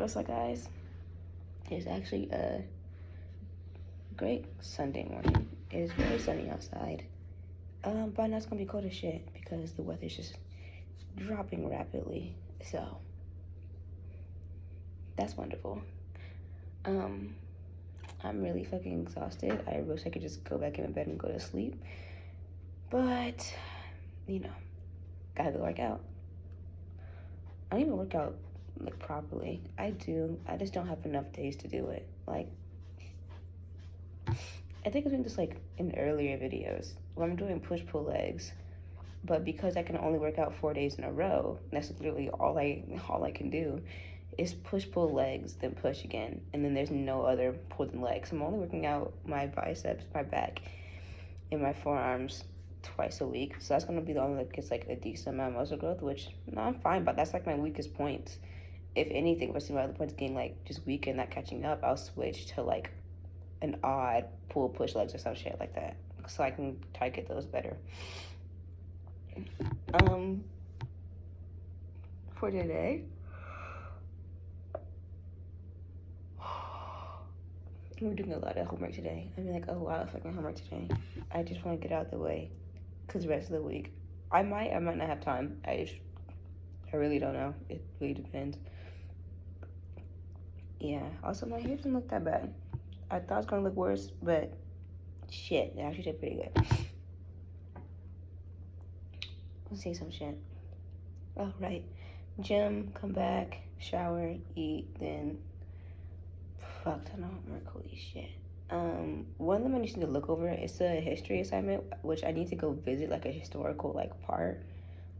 What's up, guys? It's actually a great Sunday morning. It is very sunny outside. But now it's gonna be cold as shit because the weather's just dropping rapidly. So that's wonderful. I'm really fucking exhausted. I wish I could just go back in my bed and go to sleep. But gotta go work out. I don't even work out like properly. I do. I just don't have enough days to do it. Like, I think I was doing this like in earlier videos where I'm doing push-pull legs, but because I can only work out 4 days in a row, that's literally all I can do is push-pull legs, then push again, and then there's no other pull than legs. I'm only working out my biceps, my back, and my forearms twice a week, so that's gonna be the only that gets like a decent amount of muscle growth, which I'm fine, but that's like my weakest point. If anything, if I see my other points getting like just weak and not catching up, I'll switch to like an odd pull push legs or some shit like that, so I can target those better. For today, we're doing a lot of homework today. I mean, like a lot of fucking homework today. I just want to get out of the way, cause the rest of the week, I might not have time. I really don't know. It really depends. Yeah. Also, my hair doesn't look that bad. I thought it was gonna look worse, but shit, it actually did pretty good. Let's see some shit. Oh, right. Gym, come back, shower, eat, then fucked on homework, holy shit. One of them I need to look over. It's a history assignment, which I need to go visit like a historical like part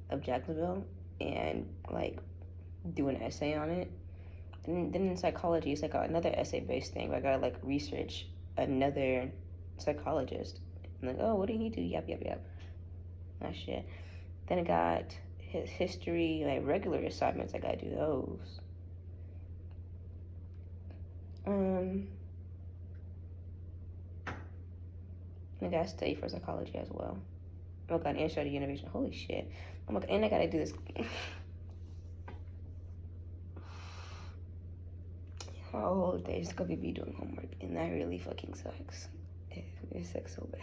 of Jacksonville and like do an essay on it. And then in psychology, it's like another essay-based thing where I gotta like research another psychologist. I'm like, oh, what did he do? Yep. That shit. Then I got his history, like regular assignments. I gotta do those. I gotta study for psychology as well. Oh my god, and study innovation. Holy shit. Oh my god, and I gotta do this. My whole day is gonna be doing homework, and that really fucking sucks. It sucks so bad.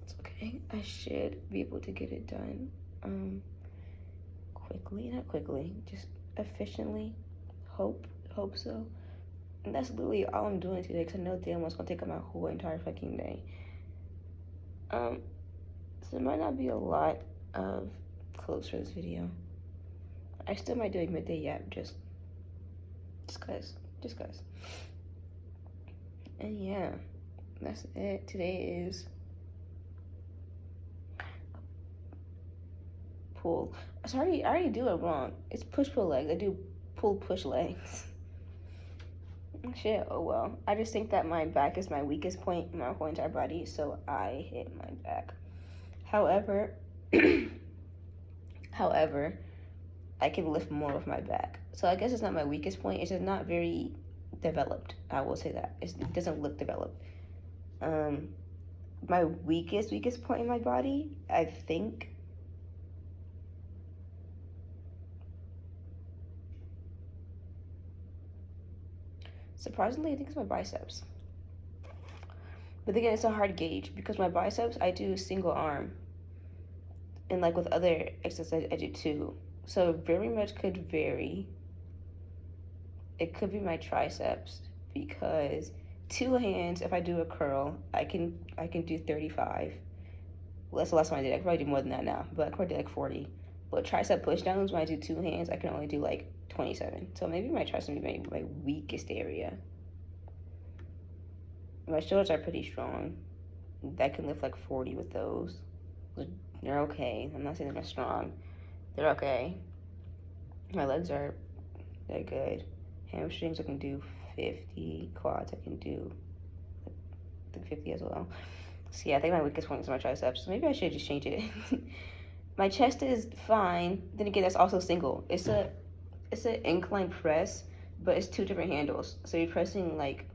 It's okay. I should be able to get it done. Not quickly, just efficiently. Hope so. And that's literally all I'm doing today, because I know damn well it's gonna take up my whole entire fucking day. So there might not be a lot of clothes for this video. I still might do a midday yap, just cause. And yeah, that's it. Today is pull. Sorry, I already do it wrong. It's push-pull legs. I do pull-push legs. Shit, oh well. I just think that my back is my weakest point in my whole entire body, so I hit my back. However, I can lift more with my back. So I guess it's not my weakest point. It's just not very developed. I will say that. It doesn't look developed. My weakest point in my body, I think, surprisingly, I think it's my biceps. But again, it's a hard gauge because my biceps, I do single arm. And like with other exercises, I do two. So it very much could vary. It could be my triceps because two hands, if I do a curl, I can do 35. Well, that's the last one I did. I could probably do more than that now, but I could probably do like 40. But tricep push downs, when I do two hands, I can only do like 27. So maybe my triceps would be my weakest area. My shoulders are pretty strong. I can lift like 40 with those. They're okay. I'm not saying they're strong. They're okay. My legs they're good. Hamstrings I can do 50. Quads I can do like 50 as well. So yeah, I think my weakest point is my triceps. So maybe I should just change it. My chest is fine. Then again, that's also single. It's an incline press, but it's two different handles. So you're pressing like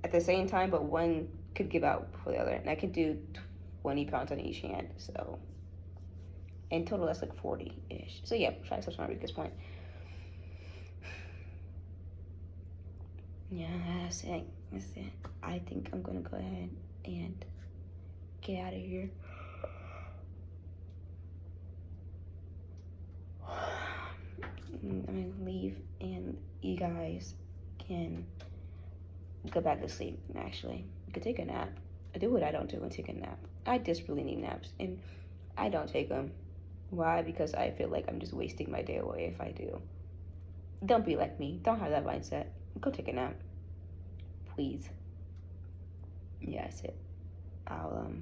at the same time, but one could give out before the other. And I could do 20 pounds on each hand. So In total, that's like 40-ish. So yeah, triceps my weakest point. Yeah, that's it. That's it. I think I'm gonna go ahead and get out of here. I'm gonna leave, and you guys can go back to sleep. Actually, you could take a nap. Do what I don't do and take a nap. I desperately need naps, and I don't take them. Why? Because I feel like I'm just wasting my day away if I do. Don't be like me. Don't have that mindset. Go take a nap, please. Yeah, that's it. I'll go now.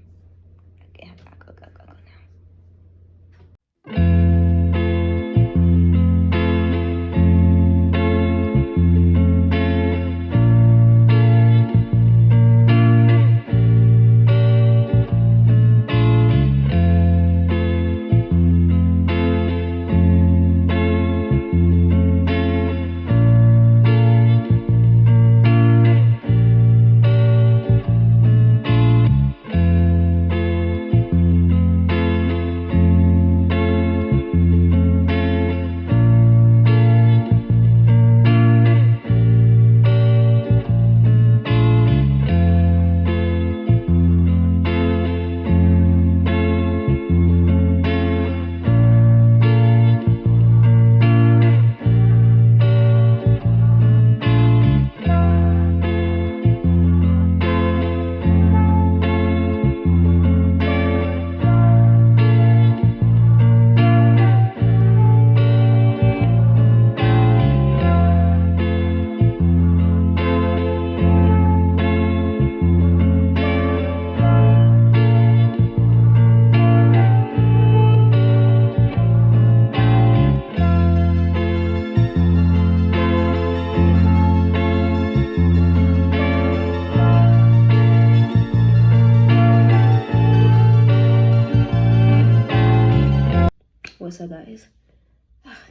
What's up, guys?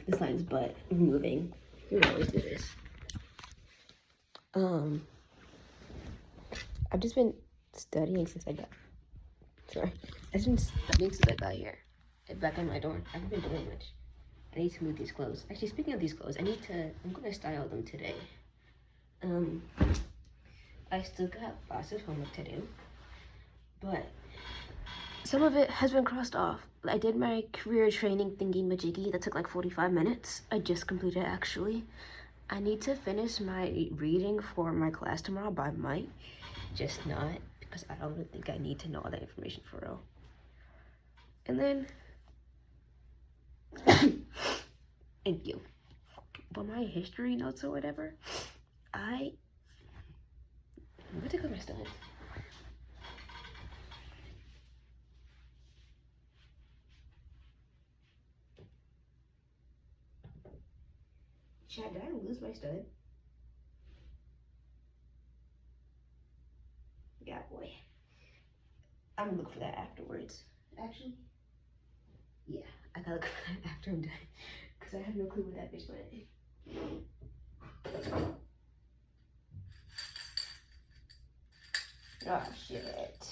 This line's butt moving. We always do this. I've just been studying since I got. Sorry, I've just been studying since I got here. Back in my dorm. I haven't been doing much. I need to move these clothes. Actually, speaking of these clothes, I'm gonna style them today. I still got lots of homework to do, but some of it has been crossed off. I did my career training thingy-majiggy that took like 45 minutes. I just completed it, actually. I need to finish my reading for my class tomorrow, but I might just not, because I don't really think I need to know all that information for real. And then, thank you. But my history notes or whatever, I'm gonna take off my studs. Chad, did I lose my stud? Yeah, boy. I'm gonna look for that afterwards. Actually, yeah, I gotta look for that after I'm done, because I have no clue where that bitch went. Oh, shit.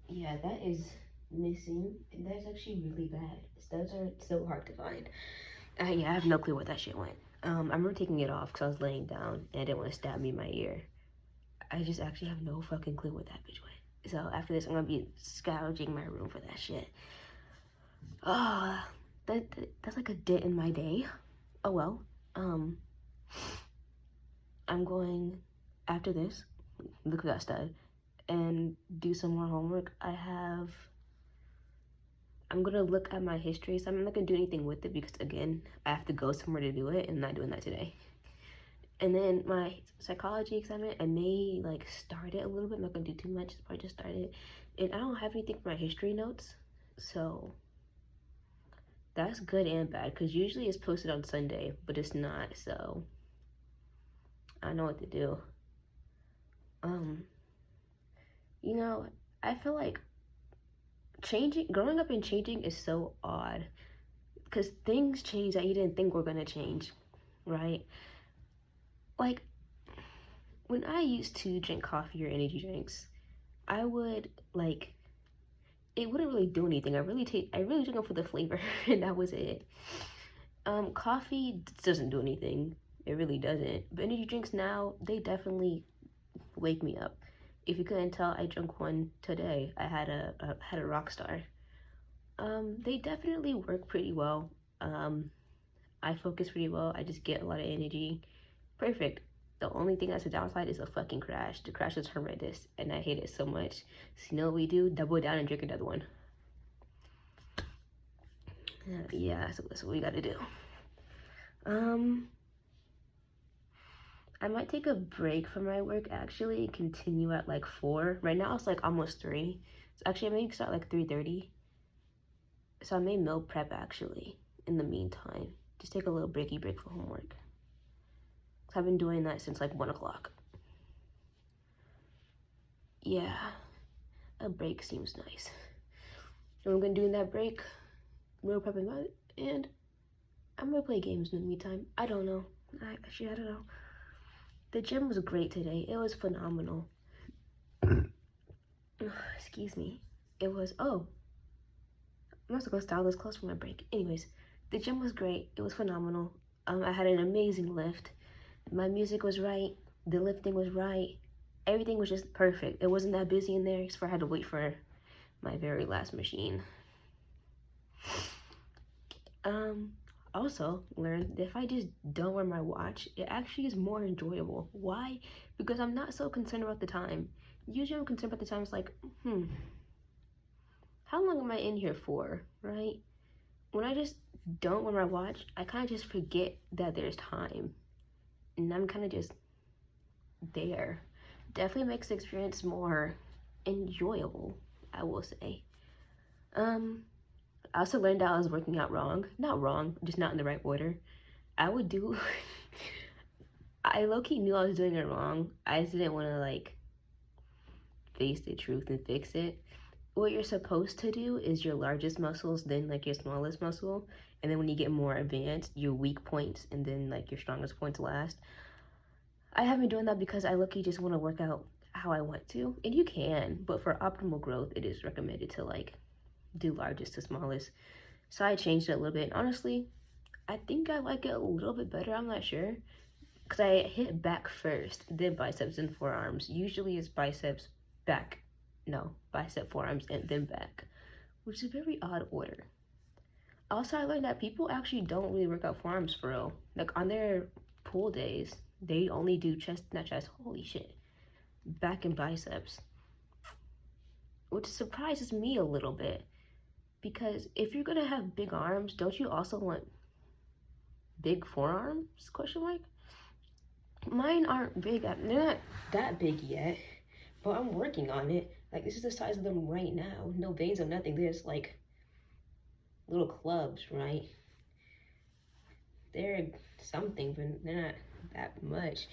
Yeah, that is missing, and that's actually really bad. Studs are so hard to find. Yeah, I have no clue where that shit went. I remember taking it off because I was laying down and I didn't want to stab me in my ear. I just actually have no fucking clue where that bitch went. So after this, I'm gonna be scourging my room for that shit. Oh, that's like a dent in my day. Oh well. I'm going after this. Look at that stud. And do some more homework. I'm gonna look at my history, so I'm not gonna do anything with it because again, I have to go somewhere to do it and I'm not doing that today. And then my psychology exam, I may like start it a little bit. I'm not gonna do too much, I just started. And I don't have anything for my history notes, so that's good and bad because usually it's posted on Sunday, but it's not, so I don't know what to do. You know, I feel like growing up and changing is so odd because things change that you didn't think were gonna change, right? like, when I used to drink coffee or energy drinks, I would, like, it wouldn't really do anything. I really drink them for the flavor, and that was it. Coffee doesn't do anything. It really doesn't. But energy drinks now, they definitely wake me up. If you couldn't tell, I drank one today. I had a Rockstar. They definitely work pretty well. I focus pretty well. I just get a lot of energy. Perfect. The only thing that's a downside is a fucking crash. The crash is horrendous, and I hate it so much. So you know what we do? Double down and drink another one. Yeah, so that's what we gotta do. I might take a break from my work actually and continue at like 4. Right now it's like almost 3. So actually I may start like 3:30. So I may meal prep actually in the meantime. Just take a little break for homework. I've been doing that since like 1 o'clock. Yeah, a break seems nice. And I'm gonna do in that break, meal prepping out, and I'm gonna play games in the meantime. I don't know. I don't know. The gym was great today. It was phenomenal. Excuse me. It was, I'm also gonna style this clothes for my break. Anyways, the gym was great. It was phenomenal. I had an amazing lift. My music was right. The lifting was right. Everything was just perfect. It wasn't that busy in there because I had to wait for my very last machine. Also learned that if I just don't wear my watch, it actually is more enjoyable. Why? Because I'm not so concerned about the time. Usually I'm concerned about the time. It's like, how long am I in here for, right? When I just don't wear my watch, I kind of just forget that there's time. And I'm kind of just there. Definitely makes the experience more enjoyable, I will say. I also learned that I was working out wrong. Not wrong, just not in the right order. I low-key knew I was doing it wrong. I just didn't want to like face the truth and fix it. What you're supposed to do is your largest muscles, then like your smallest muscle, and then when you get more advanced, your weak points, and then like your strongest points last. I haven't been doing that because I low-key just want to work out how I want to, and you can, but for optimal growth, it is recommended to like do largest to smallest. So I changed it a little bit. Honestly, I think I like it a little bit better. I'm not sure, because I hit back first, then biceps and forearms. Usually it's biceps, back, no, bicep, forearms, and then back, which is a very odd order. Also, I learned that people actually don't really work out forearms for real. Like on their pool days, they only do chest, not chest, holy shit, back and biceps, which surprises me a little bit. Because if you're gonna have big arms, don't you also want big forearms? Question mark. Mine aren't big. They're not that big yet, but I'm working on it. Like this is the size of them right now. No veins or nothing. They're just like little clubs, right? They're something, but they're not that much.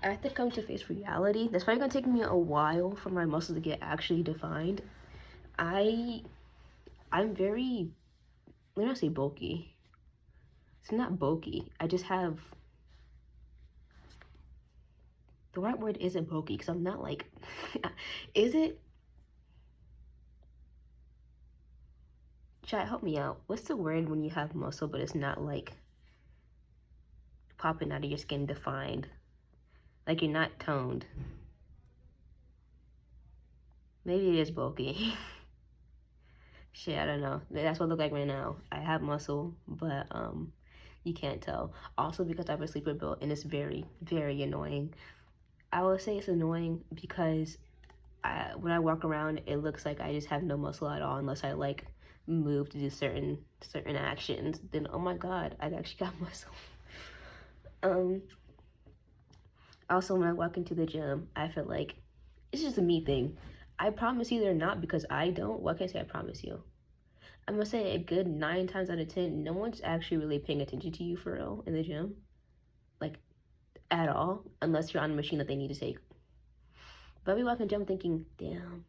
I have to come to face reality. That's probably gonna take me a while for my muscles to get actually defined. I'm very, let me not say bulky. It's not bulky. I just have, the right word isn't bulky because I'm not like, is it? Chat, help me out. What's the word when you have muscle but it's not like popping out of your skin defined? Like you're not toned. Maybe it is bulky. Shit, I don't know. That's what I look like right now. I have muscle, but you can't tell. Also because I have a sleeper build and it's very, very annoying. I will say it's annoying because when I walk around, it looks like I just have no muscle at all unless I like move to do certain actions. Then oh my god, I actually got muscle. Also when I walk into the gym, I feel like it's just a me thing. I promise you they're not because I don't. What can I say? I promise you. I'm gonna say a good 9 times out of 10, no one's actually really paying attention to you for real in the gym, like at all, unless you're on a machine that they need to take. But we walk in the gym thinking, damn,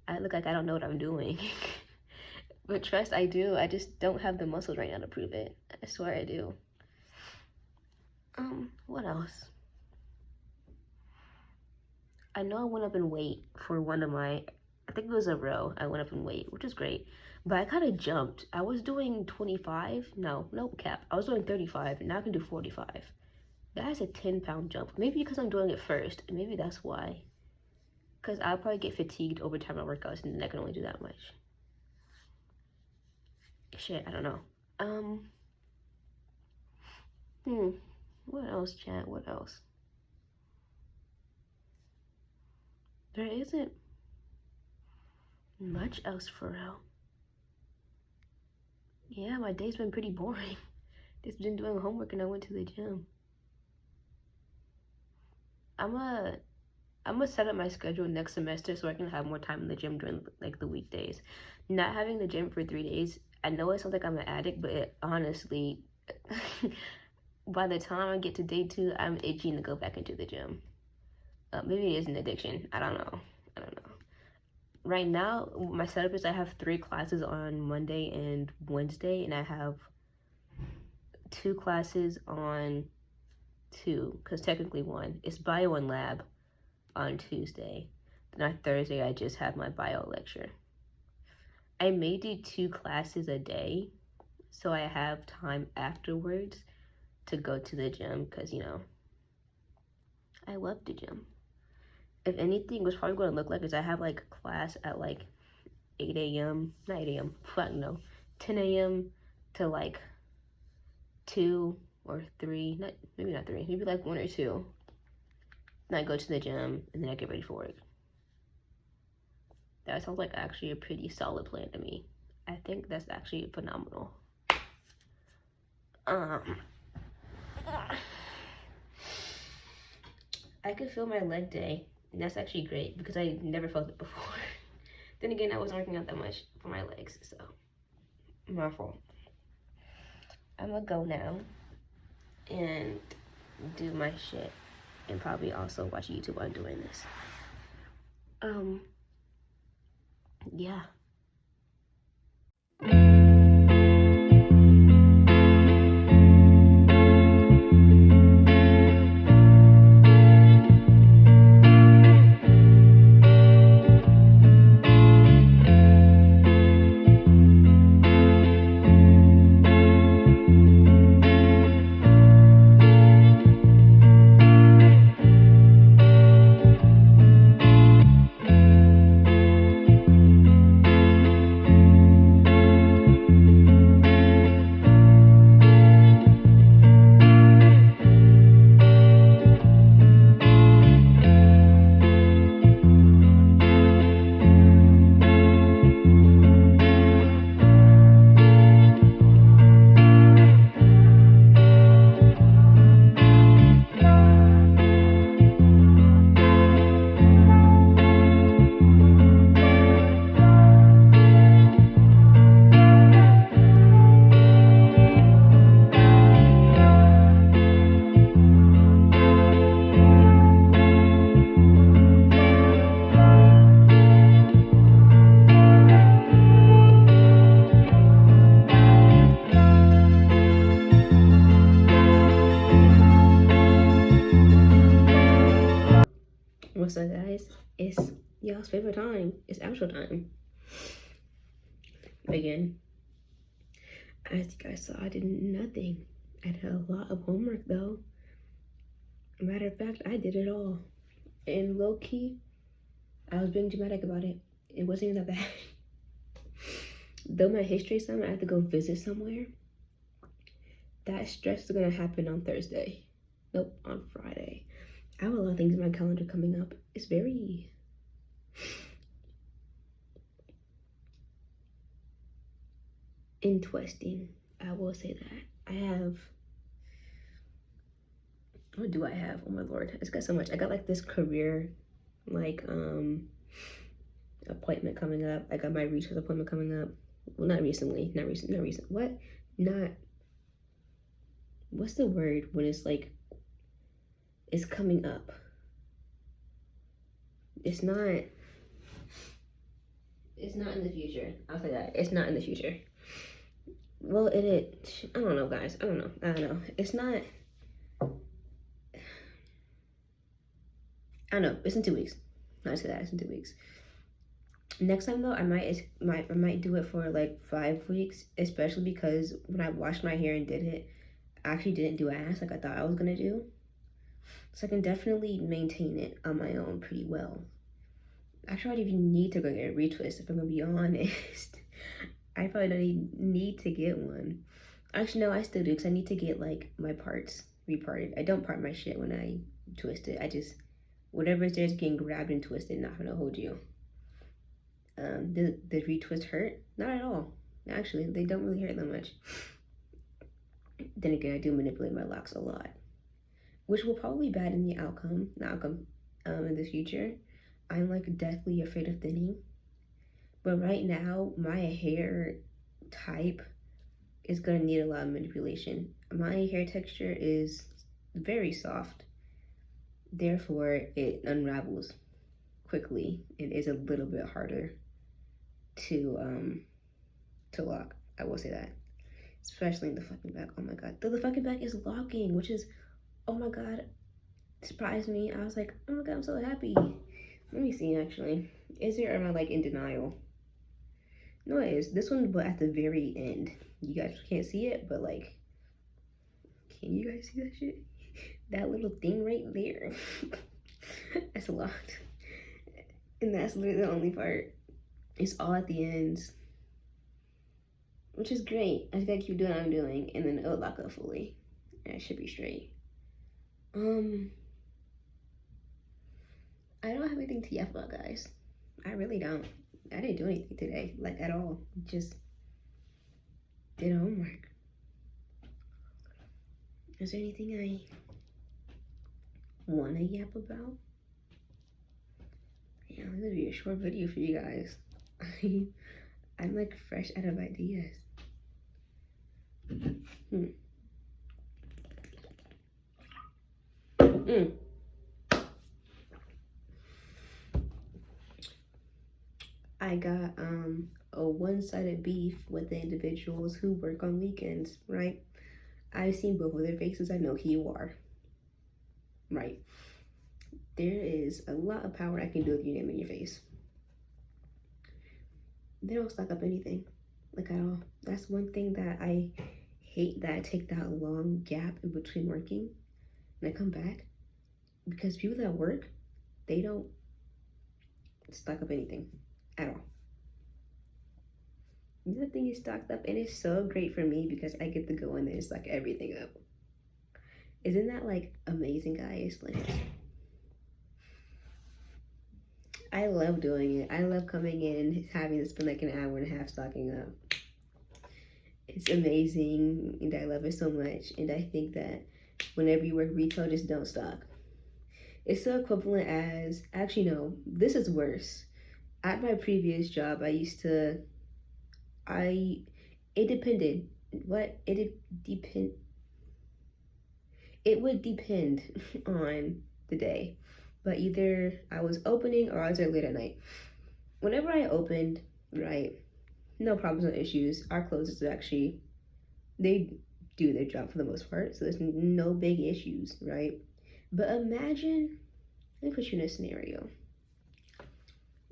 I look like I don't know what I'm doing. But trust, I do. I just don't have the muscles right now to prove it. I swear I do. What else? I know I went up in weight for one of my, I think it was a row. I went up in weight, which is great. But I kind of jumped. I was doing 25. No, cap. I was doing 35. And now I can do 45. That's a 10-pound jump. Maybe because I'm doing it first. Maybe that's why. Because I'll probably get fatigued over time at workouts and I can only do that much. Shit, I don't know. What else, chat? What else? There isn't much else for real. Yeah, my day's been pretty boring. Just been doing homework and I went to the gym. I'm gonna set up my schedule next semester so I can have more time in the gym during like the weekdays. Not having the gym for 3 days, I know it sounds like I'm an addict, but it, honestly, by the time I get to day 2, I'm itching to go back into the gym. Maybe it is an addiction. I don't know. Right now, my setup is I have 3 classes on Monday and Wednesday, and I have 2 classes on 2, because technically 1. It's bio and lab on Tuesday. Then on Thursday, I just have my bio lecture. I may do 2 classes a day, so I have time afterwards to go to the gym, because, you know, I love the gym. If anything, what's probably going to look like is I have like class at like 8 a.m. Not 8 a.m. Fuck no. 10 a.m. to like 2 or 3. Maybe not 3. Maybe like 1 or 2. Then I go to the gym and then I get ready for work. That sounds like actually a pretty solid plan to me. I think that's actually phenomenal. I could feel my leg day. And that's actually great because I never felt it before. Then again, I wasn't working out that much for my legs, so my fault. I'm gonna go now and do my shit and probably also watch YouTube while I'm doing this. Yeah. What's up, guys? It's y'all's favorite time. It's outro time. Again, as you guys saw, I did nothing. I did a lot of homework though. Matter of fact, I did it all. And low key, I was being dramatic about it. It wasn't even that bad. Though my history assignment, I have to go visit somewhere. That stress is gonna happen on Thursday. Nope, on Friday. I have a lot of things in my calendar coming up. It's very interesting. I will say that. What do I have? Oh my lord, I just got so much. I got like this career appointment coming up. I got my research appointment coming up. Well, not recent. What? What's the word when it's like it's coming up? It's not in the future. I'll say that. It's not in the future. Well, I don't know, guys. I don't know. It's not I don't know. It's in 2 weeks. Not say that. It's in 2 weeks. Next time though, I might do it for like 5 weeks, especially because when I washed my hair and did it, I actually didn't do ass like I thought I was gonna do. So I can definitely maintain it on my own pretty well. Actually, I don't even need to go get a retwist if I'm gonna be honest. I probably don't need to get one. Actually, no, I still do because I need to get like my parts reparted. I don't part my shit when I twist it. I just, whatever is there is getting grabbed and twisted, not gonna hold you. Does retwist hurt? Not at all. Actually, they don't really hurt that much. Then again, I do manipulate my locks a lot, which will probably be bad in the outcome, in the future. I'm like deathly afraid of thinning. But right now, my hair type is gonna need a lot of manipulation. My hair texture is very soft. Therefore, it unravels quickly and is a little bit harder to lock. I will say that. Especially in the fucking back. Oh my god. The fucking back is locking, which is, oh my god, surprised me. I was like, oh my god, I'm so happy. Let me see actually. Is it, or am I like in denial? No, it is. This one, but at the very end. You guys can't see it, but like, can you guys see that shit? That little thing right there. That's locked. And that's literally the only part. It's all at the ends. Which is great. I just gotta keep doing what I'm doing, and then it'll lock up fully. And it should be straight. I don't have anything to yap about, guys. I really don't. I didn't do anything today, like at all. Just did homework. Is there anything I wanna yap about? Yeah, this would be a short video for you guys. I'm like fresh out of ideas. I got a one-sided beef with the individuals who work on weekends, right? I've seen both of their faces. I know who you are, right? There is a lot of power I can do with your name in your face. They don't stock up anything, like at all. That's one thing that I hate, that I take that long gap in between working and I come back, because people that work, they don't stock up anything at all. Nothing is stocked up, and it's so great for me because I get to go in there and stock everything up. Isn't that like amazing, guys? Like, I love doing it. I love coming in, having to spend like an hour and a half stocking up. It's amazing, and I love it so much. And I think that whenever you work retail, just don't stock. It's so equivalent as, actually no, this is worse. At my previous job, it depended. It would depend on the day. But either I was opening or I was there late at night. Whenever I opened, right, no problems, no issues. Our closers actually, they do their job for the most part, so there's no big issues, right? But imagine, let me put you in a scenario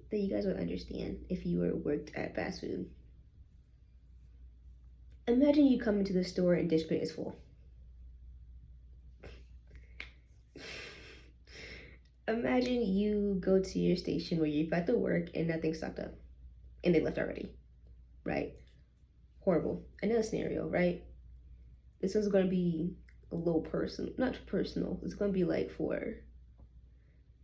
that you guys would understand if you worked at fast food. Imagine you come into the store and dish tray is full. Imagine you go to your station where you're about to work and nothing's stocked up and they left already, right? Horrible. Another scenario, right? This one's going to be a little personal, not personal. It's going to be like for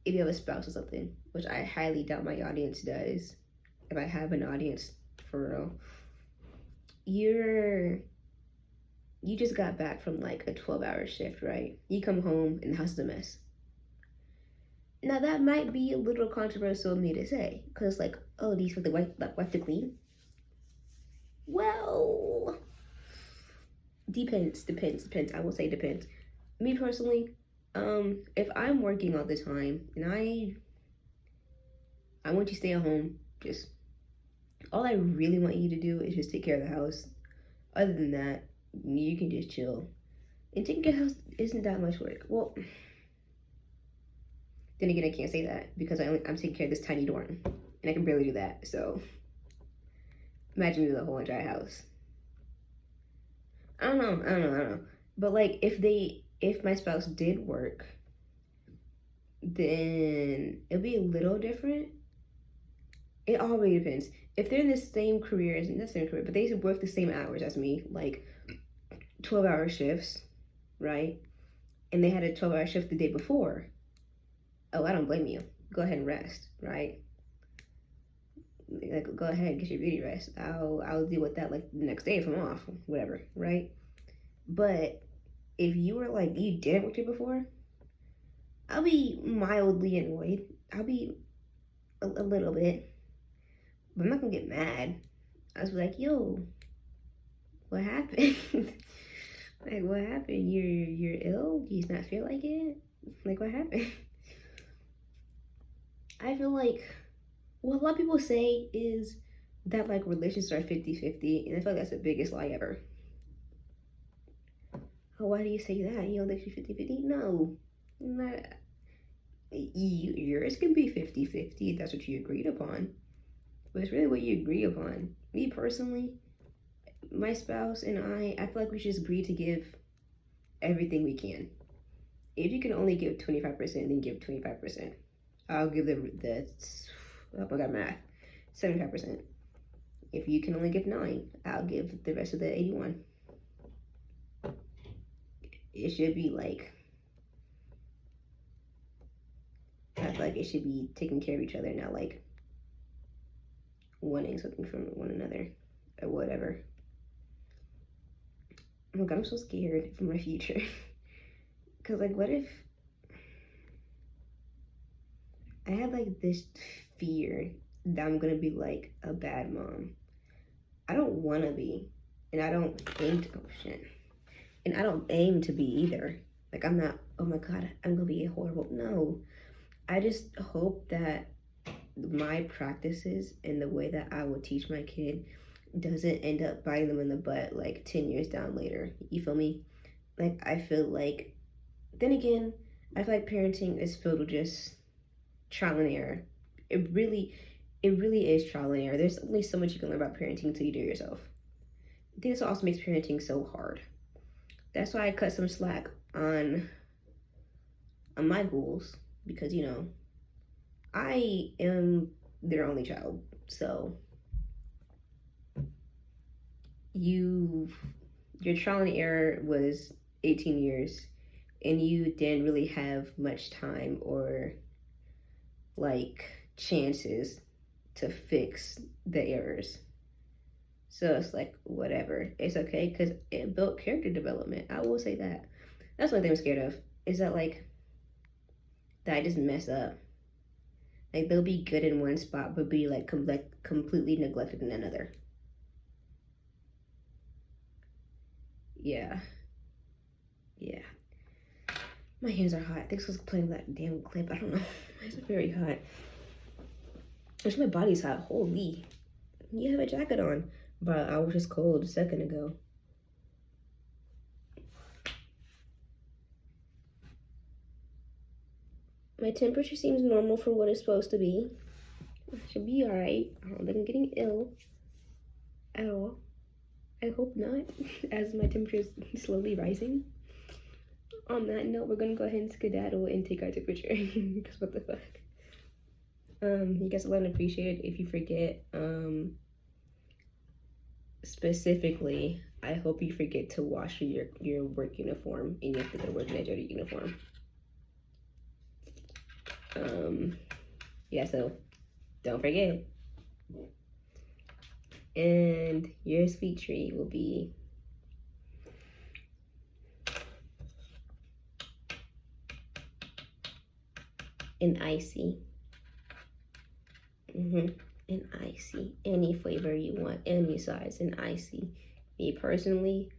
if you have a spouse or something, which I highly doubt my audience does. If I have an audience, for real. You just got back from like a 12-hour shift, right? You come home and the house is a mess. Now that might be a little controversial of me to say, because like, oh, these for the wipe to clean? Well, depends. I will say depends. Me personally, if I'm working all the time and I want you to stay at home, just all I really want you to do is just take care of the house. Other than that, you can just chill. And taking care of the house isn't that much work. Well, Then again, I can't say that because I'm taking care of this tiny dorm, and I can barely do that. So imagine me with a whole entire house. I don't know. But like, if my spouse did work, then it'll be a little different. It all really depends. If they're in the same career, not the same career, but they work the same hours as me, like 12-hour shifts, right? And they had a 12-hour shift the day before. Oh, I don't blame you. Go ahead and rest, right? Like, go ahead, get your beauty rest. I'll deal with that like the next day if I'm off, whatever, right? But if you were like you didn't work day before, I'll be mildly annoyed. I'll be a little bit, but I'm not gonna get mad. I was like, yo, what happened? Like, what happened? You're ill? Do you not feel like it? Like, what happened? I feel like what a lot of people say is that like relationships are 50-50, and I feel like that's the biggest lie ever. Oh, why do you say that? You don't think she's 50-50? No. Not, yours can be 50-50 if that's what you agreed upon. But it's really what you agree upon. Me personally, my spouse and I feel like we should agree to give everything we can. If you can only give 25%, then give 25%. I'll give the oh my god, math, 75%. If you can only give 9, I'll give the rest of the 81. It should be like, I feel like it should be taking care of each other, not like wanting something from one another or whatever. Oh my god, I'm so scared for my future. Cause like, what if I have like this fear that I'm gonna be like a bad mom. I don't wanna be, and I don't aim to, oh shit. And I don't aim to be either. Like, I'm not, oh my god, I'm gonna be horrible. No. I just hope that my practices and the way that I will teach my kid doesn't end up biting them in the butt like 10 years down later. You feel me? Like, I feel like, then again, I feel like parenting is filled with just trial and error. It really is trial and error. There's only so much you can learn about parenting until you do it yourself. I think this also makes parenting so hard. That's why I cut some slack on my goals, because you know I am their only child. So your trial and error was 18 years, and you didn't really have much time or like chances to fix the errors. So it's like, whatever, it's okay, because it built character development. I will say that. That's one thing I'm scared of, is that like that I just mess up. Like, they'll be good in one spot but be like completely neglected in another. Yeah. My hands are hot. I think I was playing that damn clip. I don't know. It's very hot. Actually, my body's hot. Holy. You have a jacket on. But I was just cold a second ago. My temperature seems normal for what it's supposed to be. I should be alright. I don't think I'm getting ill at all. I hope not, as my temperature is slowly rising. On that note, we're gonna go ahead and skedaddle and take our temperature, because what the fuck. You guys will learn to appreciate it if you forget. Specifically, I hope you forget to wash your work uniform and you have to go to work in a dirty uniform. Yeah, so don't forget. And your sweet treat will be an icy. An icy. Any flavor you want, any size, an icy. Me personally,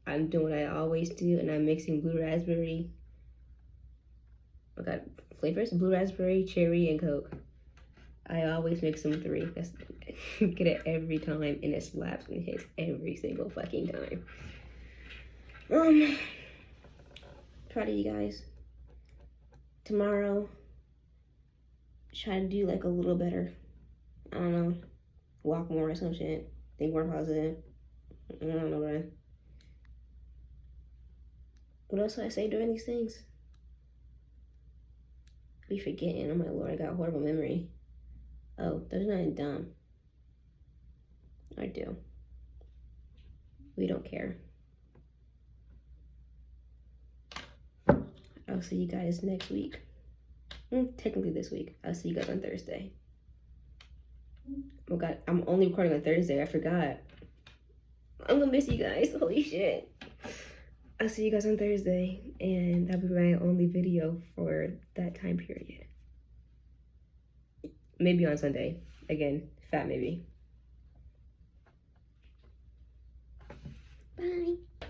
I'm doing what I always do, and I'm mixing blue raspberry. I got flavors: blue raspberry, cherry, and Coke. I always mix them 3. That's get it every time, and it slaps and hits every single fucking time. Proud of you guys. Tomorrow, try to do like a little better. I don't know. Walk more or some shit. Think more positive. I don't know, bro. What else do I say during these things? Be forgetting. Oh my lord, I got horrible memory. Oh, there's nothing dumb. I do. We don't care. I'll see you guys next week. Technically this week. I'll see you guys on Thursday. Oh god, I'm only recording on Thursday. I forgot. I'm gonna miss you guys. Holy shit. I'll see you guys on Thursday, and that'll be my only video for that time period. Maybe on Sunday. Again, fat maybe. Bye.